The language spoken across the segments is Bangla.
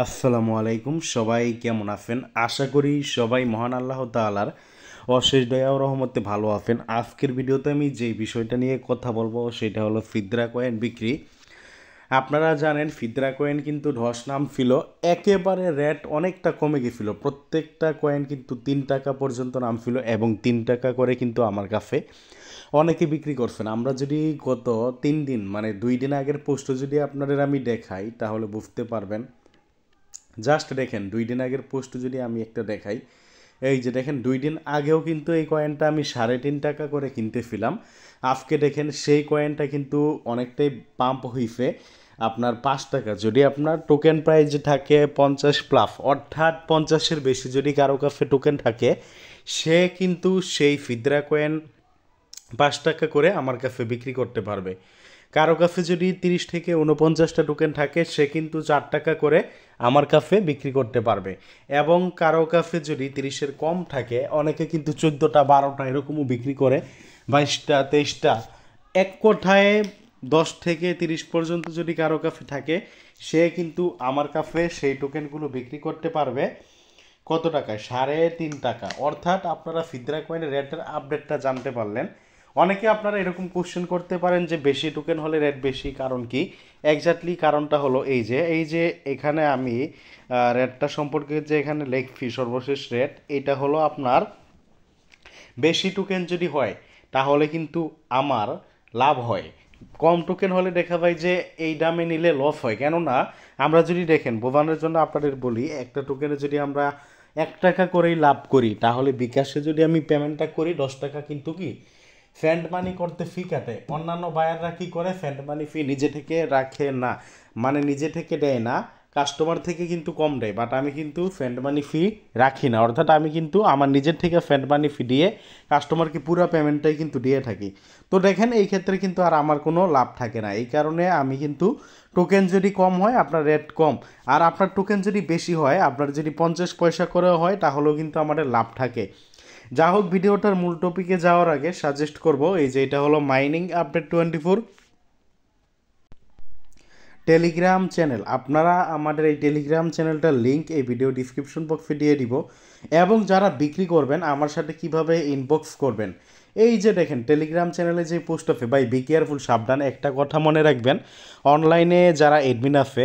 আসসালামু আলাইকুম, সবাই কেমন আছেন? আশা করি সবাই মহান আল্লাহ তাআলার অশেষ দয়া ও রহমতে ভালো আছেন। আজকের ভিডিওতে আমি যেই বিষয়টা নিয়ে কথা বলবো সেটা হলো ফিদরা কয়েন বিক্রি। আপনারা জানেন ফিদরা কয়েন কিন্তু ধস নামছিল, একেবারে রেট অনেকটা কমে গেছিল। প্রত্যেকটা কয়েন কিন্তু 3 টাকা পর্যন্ত নামছিল এবং 3 টাকা করে কিন্তু আমার কাছে অনেকে বিক্রি করছেন। আমরা যদি গত 3 দিন মানে 2 দিন আগের পোস্ট যদি আপনাদের আমি দেখাই তাহলে বুঝতে পারবেন। জাস্ট দেখেন 2 দিন আগের পোস্ট যদি আমি একটা দেখাই, এই যে দেখেন 2 দিন আগেও কিন্তু এই কয়েনটা আমি 3.5 টাকা করে কিনতেছিলাম। আজকে দেখেন সেই কয়েনটা কিন্তু অনেকটাই পাম্প হইছে আপনার 5 টাকা। যদি আপনার টোকেন প্রাইস থাকে 50+, অর্থাৎ 50-এর বেশি যদি কারো কাছে টোকেন থাকে, সে কিন্তু সেই ফিদরা কয়েন 5 টাকা করে আমার কাছে বিক্রি করতে পারবে। কারো কাছে যদি 30 থেকে 49টা টোকেন থাকে, সে কিন্তু 4 টাকা করে আমার কাছে বিক্রি করতে পারবে। এবং কারো কাছে যদি 30-এর কম থাকে, অনেকে কিন্তু 14টা 12টা এরকমও বিক্রি করে, 22টা 23টা। এক কথায় 10 থেকে 30 পর্যন্ত যদি কারো কাছে থাকে, সে কিন্তু আমার কাছে সেই টোকেনগুলো বিক্রি করতে পারবে। কত টাকায়? 3.5 টাকা। অর্থাৎ আপনারা ফিদরা কয়েনের রেটের আপডেটটা জানতে পারলেন। অনেকে আপনারা এরকম কোশ্চেন করতে পারেন যে বেশি টোকেন হলে রেট বেশি, কারণ কি? এক্স্যাক্টলি কারণটা হলো এই যে এখানে আমি রেটটা সম্পর্কে যে এখানে লেখছি সর্বশেষ রেট, এটা হলো আপনার বেশি টোকেন যদি হয় তাহলে কিন্তু আমার লাভ হয়। কম টোকেন হলে দেখা যায় যে এই দামে নিলে লস হয়। কেননা আমরা যদি দেখেন, বোঝানোর জন্য আপনাদের বলি, একটা টোকেনে যদি আমরা 1 টাকা করেই লাভ করি, তাহলে বিকাশে যদি আমি পেমেন্টটা করি 10 টাকা কিন্তু কি ফ্যান্ড মানি করতে ফি কাটে। অন্যান্য বায়াররা কী করে, ফ্যান্ড মানি ফি নিজে থেকে রাখে না, মানে নিজে থেকে দেয় না, কাস্টমার থেকে কিন্তু কম দেয়। বাট আমি কিন্তু ফ্যান্ড মানি ফি রাখি না, অর্থাৎ আমি কিন্তু আমার নিজের থেকে ফ্যান্ড মানি ফি দিয়ে কাস্টমারকে পুরো পেমেন্টটাই কিন্তু দিয়ে থাকি। তো দেখেন এই ক্ষেত্রে কিন্তু আর আমার কোনো লাভ থাকে না। এই কারণে আমি কিন্তু টোকেন যদি কম হয় আপনার রেট কম, আর আপনার টোকেন যদি বেশি হয়, আপনার যদি 50 পয়সা করে হয়, তাহলেও কিন্তু আমাদের লাভ থাকে। যা হোক, ভিডিওটার মূল টপিকে যাওয়ার আগে সাজেস্ট করব, এই যে এটা হলো মাইনিং আপডেট 24 টেলিগ্রাম চ্যানেল। আপনারা আমাদের এই টেলিগ্রাম চ্যানেলটার লিঙ্ক এই ভিডিও ডিসক্রিপশন বক্সে দিয়ে দিব। এবং যারা বিক্রি করবেন আমার সাথে কিভাবে ইনবক্স করবেন, এই যে দেখেন টেলিগ্রাম চ্যানেলে যে পোস্ট আছে, ভাই বি কেয়ারফুল, সাবধান। একটা কথা মনে রাখবেন, অনলাইনে যারা এডমিন আছে,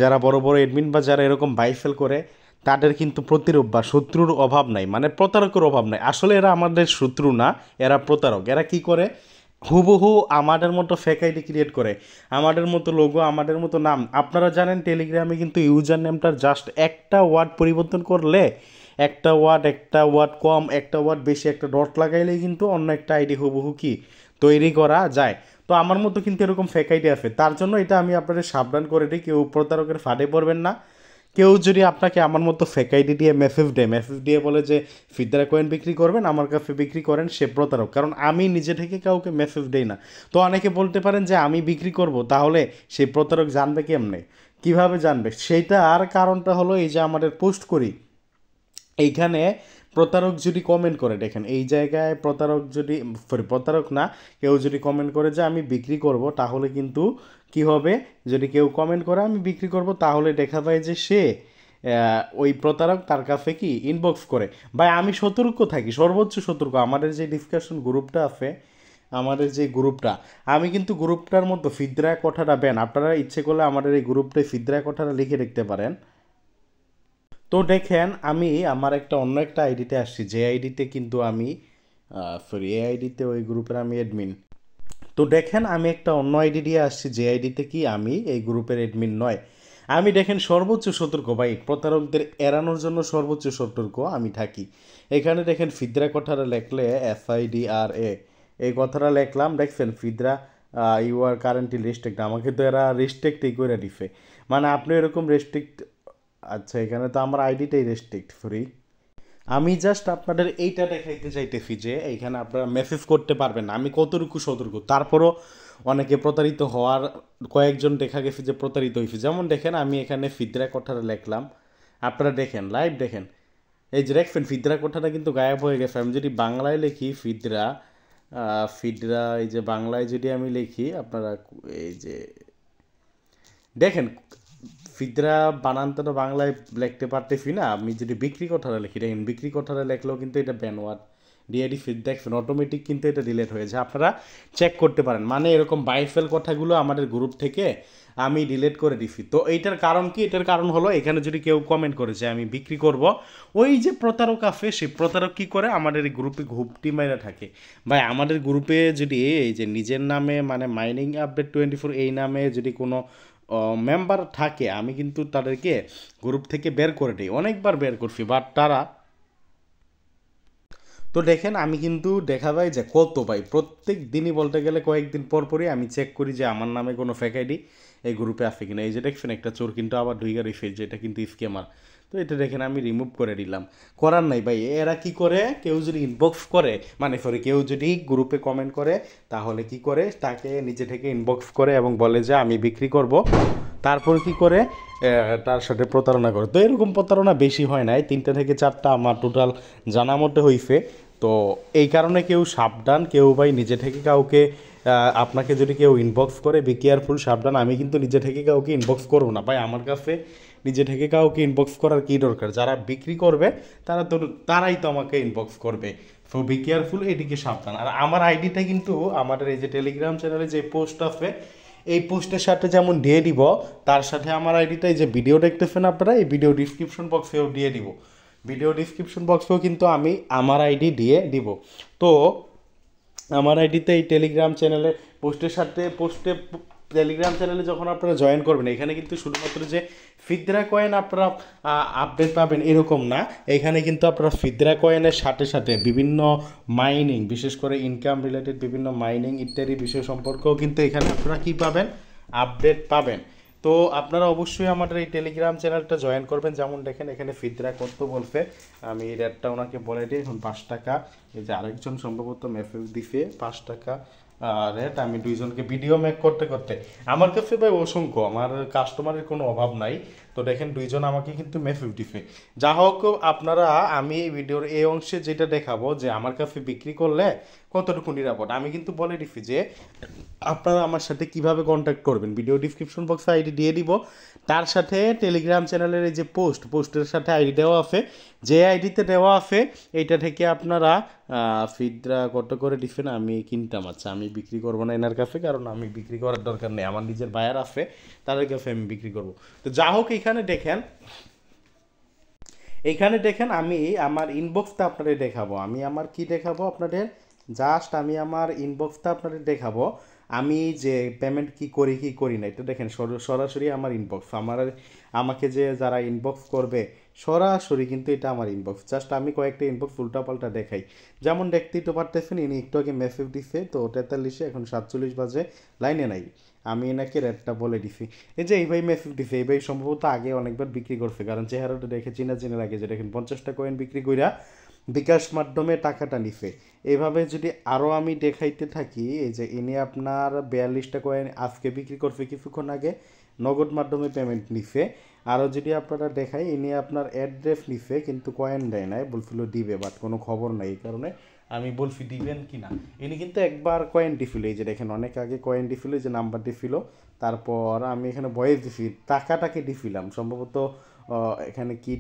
যারা বড় বড় এডমিন বা যারা এরকম বাইফেল করে, তাদের কিন্তু প্রতিরূপ বা শত্রুর অভাব নাই, মানে প্রতারকের অভাব নাই। আসলে এরা আমাদের শত্রু না, এরা প্রতারক। এরা কি করে, হুবহু আমাদের মতো ফেক আইডি ক্রিয়েট করে, আমাদের মতো লোগো, আমাদের মতো নাম। আপনারা জানেন টেলিগ্রামে কিন্তু ইউজার নেমটার জাস্ট একটা ওয়ার্ড পরিবর্তন করলে, একটা ওয়ার্ড কম, একটা ওয়ার্ড বেশি, একটা ডট লাগাইলেই কিন্তু অন্য একটা আইডি হুবহু কি তৈরি করা যায়। তো আমার মতো কিন্তু এরকম ফেক আইডি আছে। তার জন্য এটা আমি আপনাদের সাবধান করে দিই, কেউ প্রতারকের ফাঁদে পড়বেন না। কেউ যদি আপনাকে আমার মতো ফেক আইডি দিয়ে মেসেজ দিয়ে বলে যে ফিদরা কয়েন বিক্রি করবেন, আমার কাছে বিক্রি করেন, সে প্রতারক। কারণ আমি নিজে থেকে কাউকে মেসেজ দেই না। তো অনেকে বলতে পারেন যে আমি বিক্রি করব, তাহলে সেই প্রতারক জানবে কেমনে, কিভাবে জানবে? সেইটা আর কারণটা হলো এই যে আমাদের পোস্ট করি এইখানে, প্রতারক যদি কমেন্ট করে, দেখেন এই জায়গায় প্রতারক যদি, সরি প্রতারক না, কেউ যদি কমেন্ট করে যে আমি বিক্রি করব, তাহলে কিন্তু কি হবে, যদি কেউ কমেন্ট করে আমি বিক্রি করব, তাহলে দেখা যায় যে সে ওই প্রতারক তার কাছে কি ইনবক্স করে। ভাই আমি সতর্ক থাকি, সর্বোচ্চ সতর্ক। আমাদের যে ডিসকাশন গ্রুপটা আছে, আমাদের যে গ্রুপটা, আমি কিন্তু গ্রুপটার মধ্যে ফিদরা কথাটা ব্যান। আপনারা ইচ্ছে করলে আমাদের এই গ্রুপটায় ফিদরা কথাটা লিখে রাখতে পারেন। তো দেখেন আমি আমার একটা অন্য একটা আইডিতে আসছি, যে আইডিতে কিন্তু আমি সরি, এই আইডিতে ওই গ্রুপের আমি অ্যাডমিন। তো দেখেন আমি একটা অন্য আইডি দিয়ে আসছি, যে আইডিতে কি আমি এই গ্রুপের অ্যাডমিন নয়। আমি দেখেন সর্বোচ্চ সতর্ক, ভাই প্রতারকদের এড়ানোর জন্য সর্বোচ্চ সতর্ক আমি থাকি। এখানে দেখেন ফিদরা কথাটা লেখলে FIDRA, এই কথাটা লেখলাম, দেখছেন ফিদরা ইউ আর কারেন্টলি রেস্ট্রিক্ট। আমাকে তো এরা রেস্ট্রিক্টই করে দিছে, মানে আপনি এরকম রেস্ট্রিক্ট। আচ্ছা, এখানে তো আমার আইডিটাই রেস্ট্রিক্ট ফ্রি। আমি জাস্ট আপনাদের এইটা দেখাইতে চাইতেছি যে এইখানে আপনারা মেসেজ করতে পারবেন না। আমি কতটুকু সতর্ক, তারপরও অনেকে প্রতারিত হওয়ার, কয়েকজন দেখা গেছে যে প্রতারিত হয়েছে। যেমন দেখেন আমি এখানে ফিদরা কথাটা লিখলাম, আপনারা দেখেন, লাইভ দেখেন, এই যে দেখবেন ফিদরা কথাটা কিন্তু গায়েব হয়ে গেছে। আমি যদি বাংলায় লিখি ফিদরা, ফিদরা এই যে বাংলায় যদি আমি লিখি, আপনারা এই যে দেখেন ফিদরা বানানটা তো বাংলায় লিখতে পারতেছি না, আমি যদি বিক্রি কথাটা লিখি, দেখেন বিক্রি কথাটা লিখলেও কিন্তু এটা ব্যানওয়ার্ড ডিআইডি ফিড দেখবেন অটোমেটিক কিন্তু এটা ডিলেট হয়ে যায়। আপনারা চেক করতে পারেন, মানে এরকম বাইফেল কথাগুলো আমাদের গ্রুপ থেকে আমি ডিলিট করে দিছি। তো এইটার কারণ কি? এটার কারণ হলো এখানে যদি কেউ কমেন্ট করে যে আমি বিক্রি করব, ওই যে প্রতারক আছে সেই প্রতারক কী করে আমাদের এই গ্রুপে ঘুপটি মাইরা থাকে। ভাই আমাদের গ্রুপে যদি এই যে নিজের নামে মানে মাইনিং আপডেট 24 এই নামে যদি কোনো মেম্বার থাকে, আমি কিন্তু তাদেরকে গ্রুপ থেকে বের করে দিই, অনেকবার বের করছি, বাট তারা তো দেখেন আমি কিন্তু দেখা যায় যে কত ভাই প্রত্যেক দিনই বলতে গেলে কয়েকদিন পর পরই আমি চেক করি যে আমার নামে কোনো ফেক আইডি এই গ্রুপে আছে কিনা। এই যে দেখছেন একটা চোর কিন্তু আবার ঢুইকা রয়েছে, যে এটা কিন্তু স্ক্যামার। তো এটা দেখেন আমি রিমুভ করে দিলাম, করার নাই ভাই। এরা কি করে, কেউ যদি ইনবক্স করে মানে সরি কেউ যদি গ্রুপে কমেন্ট করে, তাহলে কি করে তাকে নিজে থেকে ইনবক্স করে এবং বলে যে আমি বিক্রি করব, তারপর কি করে তার সাথে প্রতারণা করে। তো এরকম প্রতারণা বেশি হয় নাই, 3টা থেকে 4টা আমার টোটাল জানা মতে হয়েছে। তো এই কারণে কেউ সাবধান, কেউ ভাই নিজে থেকে কাউকে আপনাকে যদি কেউ ইনবক্স করে বি কেয়ারফুল, সাবধান। আমি কিন্তু নিজে থেকে কাউকে ইনবক্স করবো না ভাই, আমার কাছে নিজে থেকে কাউকে ইনবক্স করার কী দরকার? যারা বিক্রি করবে তারাই তো আমাকে ইনবক্স করবে। সো বি কেয়ারফুল, এদিকে সাবধান। আর আমার আইডিটা কিন্তু আমাদের এই যে টেলিগ্রাম চ্যানেলে যে পোস্ট আছে এই পোস্টের সাথে যেমন দিয়ে দিব, তার সাথে আমার আইডিটা এই যে ভিডিও দেখতেছেন আপনারা, এই ভিডিও ডিসক্রিপশন বক্সেও দিয়ে দিব। ভিডিও ডিসক্রিপশন বক্সেও কিন্তু আমি আমার আইডি দিয়ে দিব। তো আমার আইডিতে এই টেলিগ্রাম চ্যানেলে পোস্টের সাথে টেলিগ্রাম চ্যানেলে যখন আপনারা জয়েন করবেন, এখানে কিন্তু শুধুমাত্র যে ফিদরা কয়েন আপনারা আপডেট পাবেন এরকম না, এখানে কিন্তু আপনারা ফিদরা কয়েনের সাথে সাথে বিভিন্ন মাইনিং, বিশেষ করে ইনকাম রিলেটেড বিভিন্ন মাইনিং ইত্যাদি বিষয় সম্পর্কেও কিন্তু এখানে আপনারা কী পাবেন, আপডেট পাবেন। তো আপনারা অবশ্যই আমাদের এই টেলিগ্রাম চ্যানেলটা জয়েন করবেন। যেমন দেখেন এখানে ফিদরা কত বলছে, আমি রেটটা ওনাকে বলে দিই, এখন 5 টাকা। এই যে আরেকজন সম্ভবত মেসেজ দিছে 5 টাকা রেট। আমি দুইজনকে ভিডিও মেক করতে করতে আমার কাছে ভাই অসংখ্য, আমার কাস্টমারের কোনো অভাব নাই। তো দেখেন দুইজন আমাকে কিন্তু মেসেজ দিছে। যা হোক আপনারা, আমি এই ভিডিওর এই অংশে যেটা দেখাবো যে আমার কাছে বিক্রি করলে কতটুকু নিরাপদ, আমি কিন্তু বলে দিচ্ছি যে আপনারা আমার সাথে কিভাবে কন্ট্যাক্ট করবেন। ভিডিও ডিসক্রিপশন বক্সে আইডি দিয়ে দিব, তার সাথে টেলিগ্রাম চ্যানেলের এই যে পোস্টের সাথে আইডি দেওয়া আছে, যে আইডিতে দেওয়া আছে এইটা থেকে আপনারা ফিদরা কত করে দিচ্ছেন আমি কিনতাম। আচ্ছা আমি বিক্রি করবো না এনার কাছে, কারণ আমি বিক্রি করার দরকার নেই, আমার নিজের বায়ার আছে, তাদের কাছে আমি বিক্রি করব। তো যা হোক এইখানে দেখেন আমি আমার ইনবক্সটা আপনাদের দেখাবো। আমি আমার কি দেখাবো আপনাদের, জাস্ট আমি আমার ইনবক্সটা আপনাদের দেখাবো। আমি যে পেমেন্ট কি করি না এটা দেখেন, সরাসরি আমার ইনবক্স, আমাকে যে যারা ইনবক্স করবে সরাসরি কিন্তু এটা আমার ইনবক্স। জাস্ট আমি কয়েকটা ইনবক্স উল্টাপাল্টা দেখাই। যেমন দেখতেই তো পারতেছেন, ইনি একটু আগে মেসেজ দিছে, তো 43-এ এখন 47 বাজে, লাইনে নাই। আমি এনাকে রেটটা বলে দিছি। এই যে এই ভাই মেসেজ দিছে, এই ভাই সম্ভবত আগে অনেকবার বিক্রি করছে, কারণ চেহারাটা দেখে চিনা লাগে, যে দেখেন 50টা কয়েন বিক্রি কইরা বিকাশ মাধ্যমে টাকাটা নিছে। এভাবে যদি আরও আমি দেখাইতে থাকি, এই যে ইনি আপনার 42টা কয়েন আজকে বিক্রি করছে কিছুক্ষণ আগে, নগদ মাধ্যমে পেমেন্ট নিছে। আরও যদি আপনারা দেখাই, ইনি আপনার অ্যাড্রেস নিছে কিন্তু কয়েন দেয় নাই, বলছিল দিবে, বাট কোনো খবর নাই, এই কারণে আমি বলছি দিবেন কি না। ইনি কিন্তু একবার কয়েন দিছিল, এই যে দেখেন অনেক আগে কয়েন দিছিল, যে নাম্বার দিছিল, তারপর আমি এখানে ভয়েস দিছি, টাকাটাকে দিছিলাম সম্ভবত। এখানে কি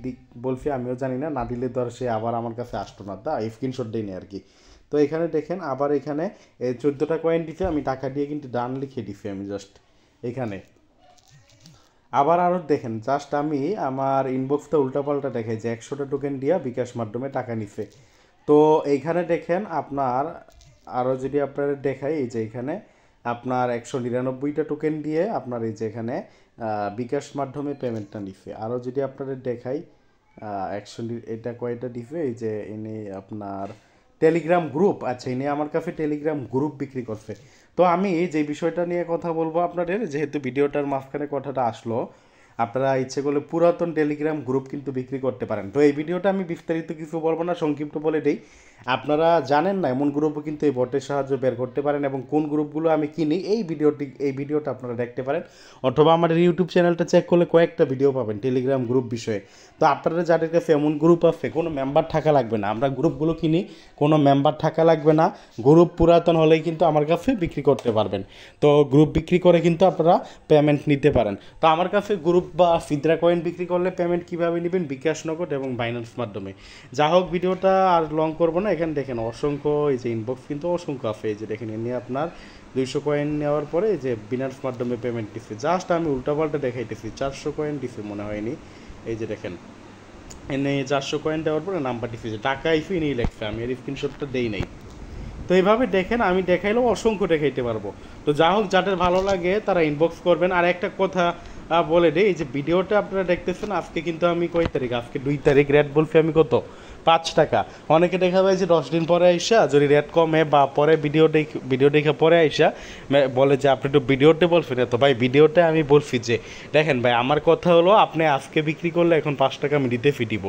বলছি আমিও জানি না, না দিলে ধর সে আবার আমার কাছে আসতো না, তা স্ক্রিনশট দিইনি আর কি। তো এখানে দেখেন আবার এখানে 14টা কয়েন দিছে, আমি টাকা দিয়ে কিন্তু ডান লিখে দিছি আমি জাস্ট এখানে। আবার আরও দেখেন, জাস্ট আমি আমার ইনবক্সটা উল্টাপাল্টা দেখাই যে 100টা টোকেন দিয়া বিকাশ মাধ্যমে টাকা নিছে। তো এইখানে দেখেন আপনার আরও যদি আপনারা দেখাই, এই যে এখানে আপনার 199টা টোকেন দিয়ে আপনার এই যে এখানে বিকাশ মাধ্যমে পেমেন্টটা নিছে। আরও যদি আপনাদের দেখাই 100 এটা কয়টা দিছে, এই যে ইনি আপনার টেলিগ্রাম গ্রুপ, আচ্ছা ইনি আমার কাছে টেলিগ্রাম গ্রুপ বিক্রি করছে। তো আমি যে বিষয়টা নিয়ে কথা বলবো আপনাদের, যেহেতু ভিডিওটার মাঝখানে কথাটা আসলো, আপনারা ইচ্ছে করলে পুরাতন টেলিগ্রাম গ্রুপ কিন্তু বিক্রি করতে পারেন। তো এই ভিডিওটা আমি বিস্তারিত কিছু বলবো না, সংক্ষিপ্ত বলে দিই। আপনারা জানেন না এমন গ্রুপও কিন্তু এই বটের সাহায্যে বের করতে পারেন, এবং কোন গ্রুপগুলো আমি কিনি এই ভিডিওটা আপনারা দেখতে পারেন, অথবা আমাদের ইউটিউব চ্যানেলটা চেক করলে কয়েকটা ভিডিও পাবেন টেলিগ্রাম গ্রুপ বিষয়ে। তো আপনারা যাদের কাছে এমন গ্রুপ আছে, কোনো মেম্বার থাকা লাগবে না, আমরা গ্রুপগুলো কিনি, কোনো মেম্বার থাকা লাগবে না, গ্রুপ পুরাতন হলেই কিন্তু আমার কাছে বিক্রি করতে পারবেন। তো গ্রুপ বিক্রি করে কিন্তু আপনারা পেমেন্ট নিতে পারেন। তো আমার কাছে গ্রুপ বা ফিদরা কয়েন বিক্রি করলে পেমেন্ট কীভাবে নেবেন, বিকাশ, নগদ এবং বাইন্যান্স মাধ্যমে। যা হোক, ভিডিওটা আর লং করবো না। এখানে দেখেন অসংখ্য এই যে ইনবক্স কিন্তু অসংখ্য আছে। এই যে দেখেন এনে আপনার 200 কয়েন নেওয়ার পরে এই যে বাইন্যান্স মাধ্যমে পেমেন্ট দিচ্ছে। জাস্ট আমি উল্টাপাল্টা দেখাইতেছি, 400 কয়েন দিচ্ছে মনে হয়নি। এই যে দেখেন এনে 400 কয়েন দেওয়ার পরে নাম্বার দিচ্ছে, টাকা আইফি নিয়ে লেখছে, আমি এর স্ক্রিনশটটা দেই নাই। তো এইভাবে দেখেন আমি দেখাইলেও অসংখ্য দেখাইতে পারবো। তো যা হোক, যাদের ভালো লাগে তারা ইনবক্স করবেন। আর একটা কথা বলে দিই, এই যে ভিডিওটা আপনারা দেখতেছেন, আজকে কিন্তু আমি কয় তারিখ, আজকে 2 তারিখ, রেট বলছি আমি কত 5 টাকা। অনেকে দেখা যায় যে 10 দিন পরে আইসা যদি রেট কমে বা পরে ভিডিও দেখে পরে আইসা বলে যে আপনি তো ভিডিওতে বলছেন। তো ভাই ভিডিওতে আমি বলছি যে দেখেন ভাই, আমার কথা হলো আপনি আজকে বিক্রি করলে এখন 5 টাকা আমি দিতে ফিটিব,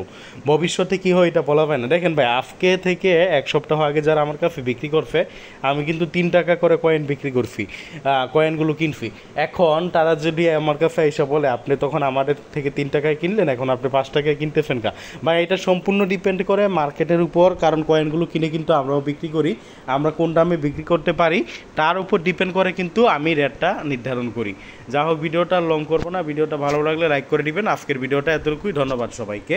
ভবিষ্যতে কী হয় এটা বলা হয় না। দেখেন ভাই, আজকে থেকে 1 সপ্তাহ আগে যারা আমার কাছে বিক্রি করছে, আমি কিন্তু 3 টাকা করে কয়েন বিক্রি করছি, কয়েনগুলো কিনছি। এখন তারা যদি আমার কাছে এসে বলে আপনি তখন আমাদের থেকে 3 টাকায় কিনলেন, এখন আপনি 5 টাকায় কিনতেছেন কা, বা এটা সম্পূর্ণ ডিপেন্ড করে মার্কেটের উপর। কারণ কয়েনগুলো কিনে কিন্তু আমরাও বিক্রি করি, আমরা কোন দামে বিক্রি করতে পারি তার উপর ডিপেন্ড করে কিন্তু আমি রেটটা নির্ধারণ করি। যা হোক, ভিডিওটা লং করবো না। ভিডিওটা ভালো লাগলে লাইক করে দিবেন। আজকের ভিডিওটা এতটুকুই, ধন্যবাদ সবাইকে।